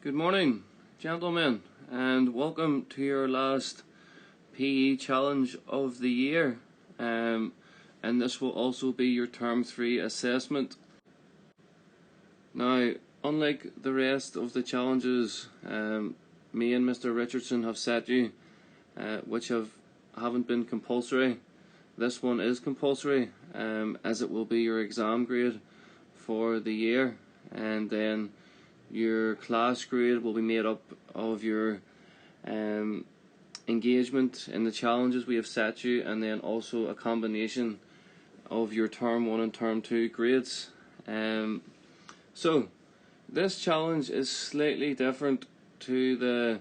Good morning, gentlemen, and welcome to your last PE challenge of the year. And this will also be your Term 3 assessment. Now, unlike the rest of the challenges me and Mr Richardson have set you, which haven't been compulsory, this one is compulsory, as it will be your exam grade for the year, and then your class grade will be made up of your engagement in the challenges we have set you, and then also a combination of your Term 1 and Term 2 grades. So this challenge is slightly different to the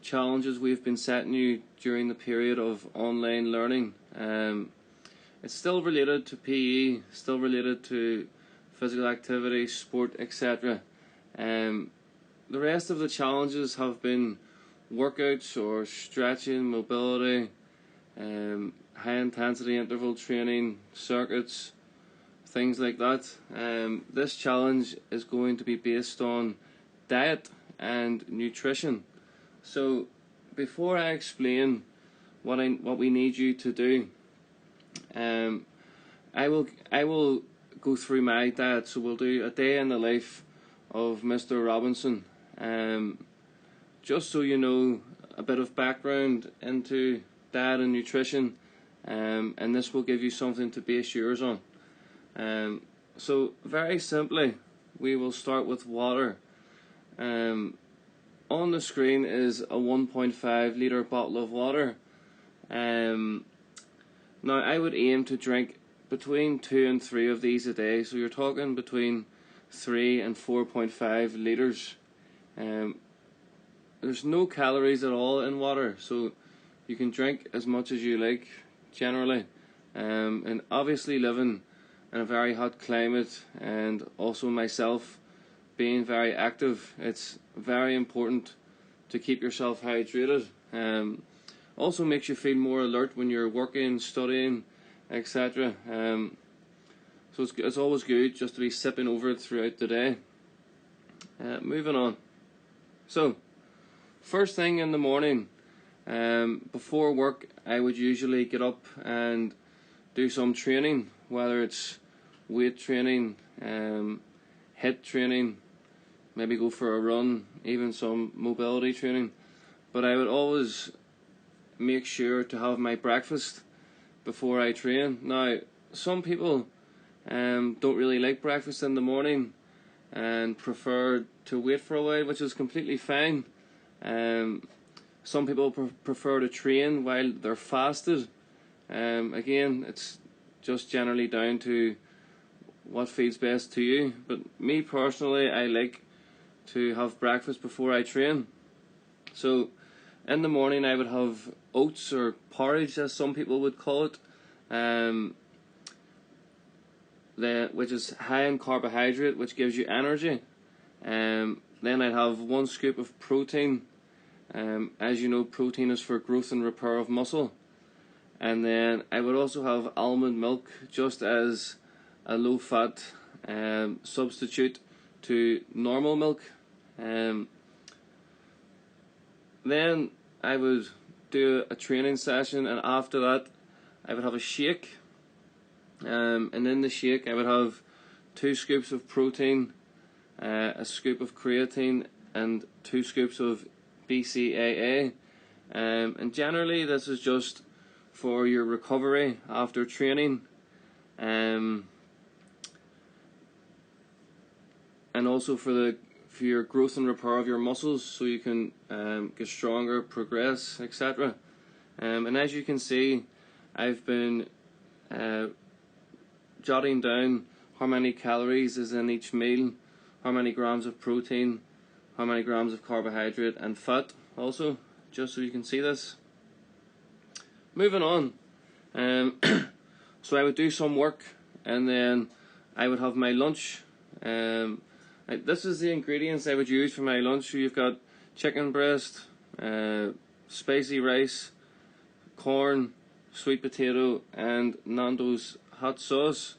challenges we've been setting you during the period of online learning. It's still related to PE, still related to physical activity, sport, etc. The rest of the challenges have been workouts or stretching, mobility, high intensity interval training, circuits, things like that. This challenge is going to be based on diet and nutrition. So before I explain what we need you to do, I will go through my diet. So we'll do a day in the life of Mr Robinson, just so you know a bit of background into diet and nutrition, and this will give you something to base yours on. So very simply, we will start with water. On the screen is a 1.5 litre bottle of water. Now I would aim to drink between 2 and 3 of these a day, so you're talking between 3 and 4.5 litres. There's no calories at all in water, so you can drink as much as you like generally. And obviously living in a very hot climate, and also myself being very active, it's very important to keep yourself hydrated. Also makes you feel more alert when you're working, studying, etc. So it's always good just to be sipping over it throughout the day. Moving on. So first thing in the morning, before work, I would usually get up and do some training, whether it's weight training, HIIT training, maybe go for a run, even some mobility training. But I would always make sure to have my breakfast before I train. Now, some people don't really like breakfast in the morning and prefer to wait for a while, which is completely fine. Some people prefer to train while they're fasted. Again, it's just generally down to what feels best to you. But me personally, I like to have breakfast before I train. So in the morning I would have oats, or porridge as some people would call it, which is high in carbohydrate, which gives you energy. Then I'd have 1 scoop of protein. As you know, protein is for growth and repair of muscle. And then I would also have almond milk, just as a low fat substitute to normal milk. Then I would do a training session, and after that I would have a shake. And in the shake I would have 2 scoops of protein, a scoop of creatine, and 2 scoops of BCAA. And generally this is just for your recovery after training, and also for your growth and repair of your muscles, so you can get stronger, progress, etc. And as you can see, I've been jotting down how many calories is in each meal, how many grams of protein, how many grams of carbohydrate and fat also, just so you can see this. Moving on, so I would do some work, and then I would have my lunch. This is the ingredients I would use for my lunch. So you've got chicken breast, spicy rice, corn, sweet potato, and Nando's hot sauce.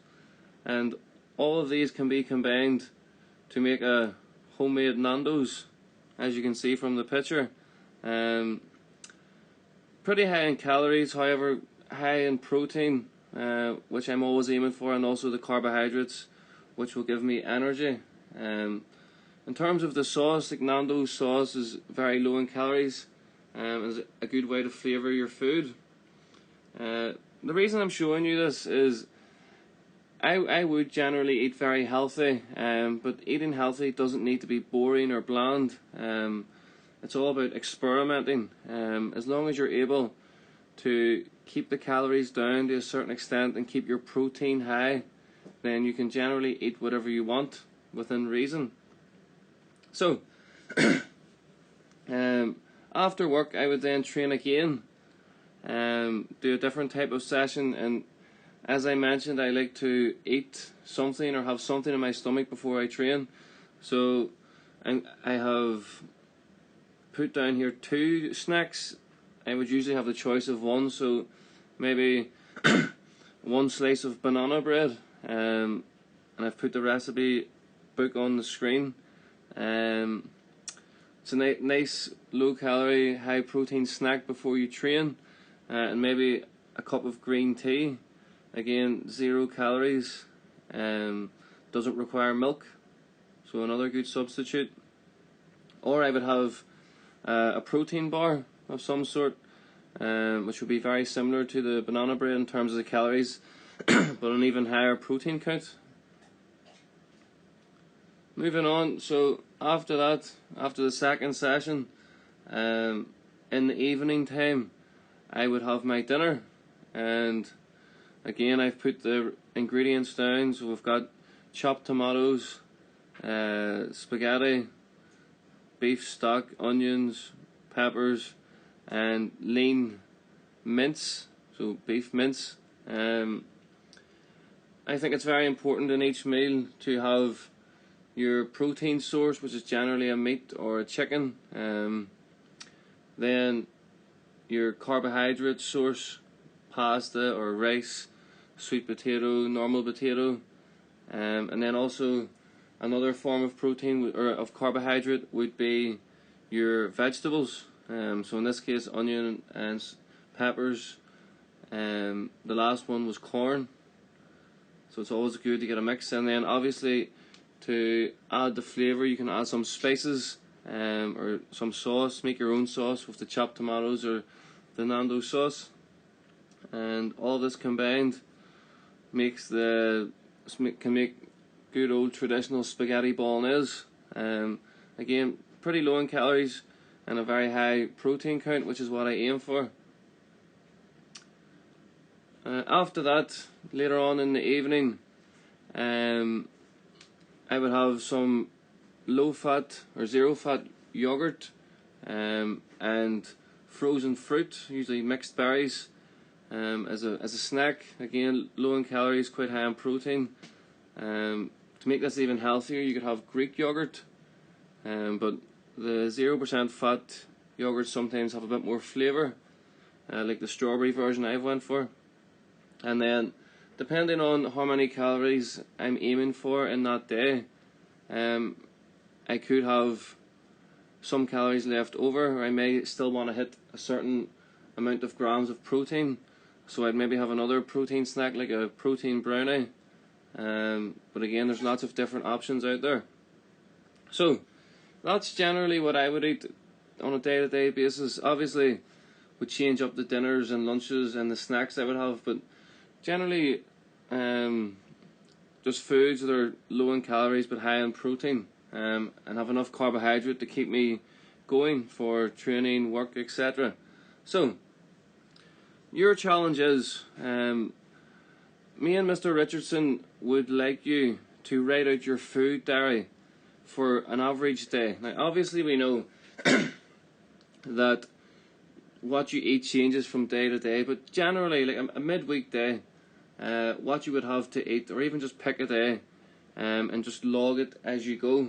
And all of these can be combined to make a homemade Nando's. as you can see from the picture. Pretty high in calories, however high in protein, which I'm always aiming for, and also the carbohydrates, which will give me energy. In terms of the sauce, like Nando's sauce is very low in calories, and is a good way to flavour your food. The reason I'm showing you this is I would generally eat very healthy, but eating healthy doesn't need to be boring or bland. It's all about experimenting. As long as you're able to keep the calories down to a certain extent and keep your protein high, then you can generally eat whatever you want within reason. So, after work I would then train again, do a different type of session, and as I mentioned, I like to eat something or have something in my stomach before I train. So I have put down here 2 snacks. I would usually have the choice of one, so maybe 1 slice of banana bread, and I've put the recipe book on the screen. It's a nice low calorie, high protein snack before you train, and maybe a cup of green tea. Again, 0 calories, doesn't require milk, so another good substitute. Or I would have a protein bar of some sort, which would be very similar to the banana bread in terms of the calories, but an even higher protein count. Moving on, so after that, after the second session, in the evening time, I would have my dinner, and again I've put the ingredients down. So we've got chopped tomatoes, spaghetti, beef stock, onions, peppers, and lean mince, so beef mince. I think it's very important in each meal to have your protein source, which is generally a meat or a chicken, then your carbohydrate source, pasta or rice, sweet potato, normal potato, and then also another form of protein or of carbohydrate would be your vegetables. So in this case, onion and peppers. The last one was corn. So it's always good to get a mix. And then obviously, to add the flavour, you can add some spices, or some sauce. Make your own sauce with the chopped tomatoes or the Nando's sauce. And all this combined can make good old traditional spaghetti bolognese. Again, pretty low in calories and a very high protein count, which is what I aim for. After that, later on in the evening, I would have some low fat or 0 fat yogurt, and frozen fruit, usually mixed berries, as a snack. Again, low in calories, quite high in protein. To make this even healthier, you could have Greek yogurt, but the 0% fat yogurts sometimes have a bit more flavour, like the strawberry version I've went for. And then, depending on how many calories I'm aiming for in that day, I could have some calories left over, or I may still want to hit a certain amount of grams of protein, so I'd maybe have another protein snack like a protein brownie. But again, there's lots of different options out there. So that's generally what I would eat on a day-to-day basis. Obviously, would change up the dinners and lunches and the snacks I would have, but generally just foods that are low in calories but high in protein, and have enough carbohydrate to keep me going for training, work, etc. So your challenge is, me and Mr Richardson would like you to write out your food diary for an average day. Now obviously we know that what you eat changes from day to day, but generally, like a midweek day, what you would have to eat, or even just pick a day, and just log it as you go.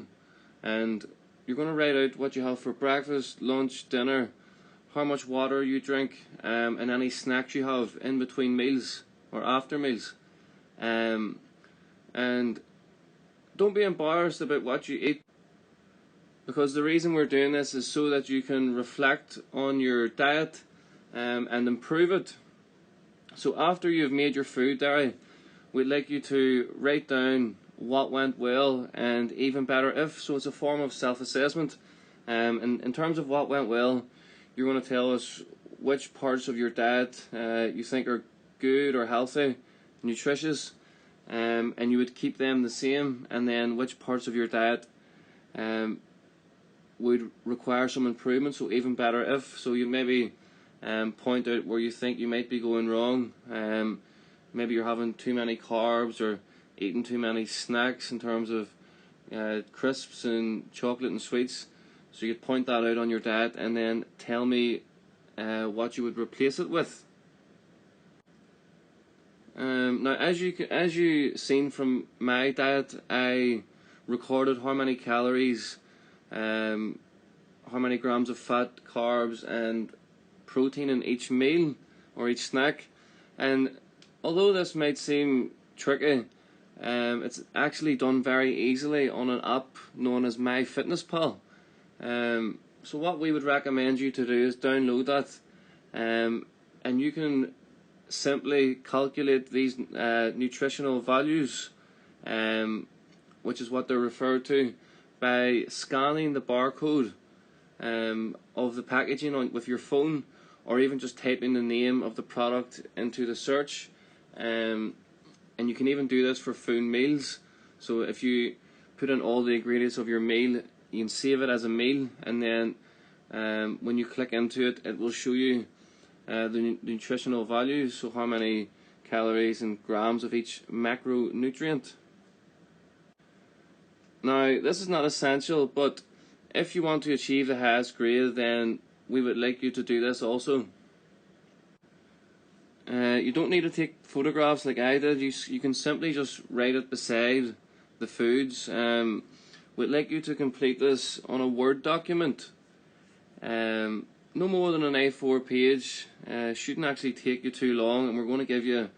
And you're going to write out what you have for breakfast, lunch, dinner, how much water you drink, and any snacks you have in between meals or after meals. And don't be embarrassed about what you eat. because the reason we're doing this is so that you can reflect on your diet and improve it. So after you've made your food diary, we'd like you to write down what went well and even better if. So it's a form of self-assessment. In terms of what went well, you're going to tell us which parts of your diet you think are good or healthy, nutritious, and you would keep them the same, and then which parts of your diet would require some improvement, so even better if. So you maybe point out where you think you might be going wrong. Maybe you're having too many carbs or eating too many snacks in terms of crisps and chocolate and sweets. So you could point that out on your diet and then tell me what you would replace it with. Now, as you seen from my diet, I recorded how many calories, how many grams of fat, carbs, and protein in each meal or each snack. And although this might seem tricky, it's actually done very easily on an app known as MyFitnessPal. So what we would recommend you to do is download that, and you can simply calculate these nutritional values, which is what they're referred to, by scanning the barcode of the packaging with your phone, or even just typing the name of the product into the search. And you can even do this for food meals. So if you put in all the ingredients of your meal, you can save it as a meal, and then when you click into it, it will show you the nutritional values, so how many calories and grams of each macronutrient. Now, this is not essential, but if you want to achieve the highest grade, then we would like you to do this also. You don't need to take photographs like I did. You can simply just write it beside the foods. We'd like you to complete this on a Word document. No more than an A4 page. Shouldn't actually take you too long, and we're going to give you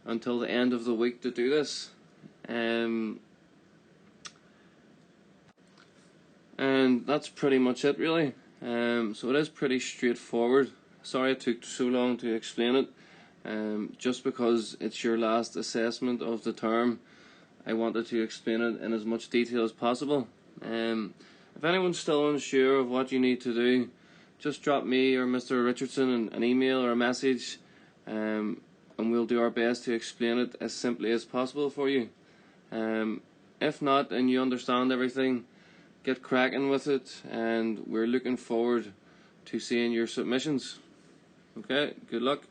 until the end of the week to do this. And that's pretty much it, really. So it is pretty straightforward. Sorry it took so long to explain it. Just because it's your last assessment of the term, I wanted to explain it in as much detail as possible. If anyone's still unsure of what you need to do, just drop me or Mr. Richardson an email or a message, and we'll do our best to explain it as simply as possible for you. If not, and you understand everything, get cracking with it, and we're looking forward to seeing your submissions. Okay, good luck.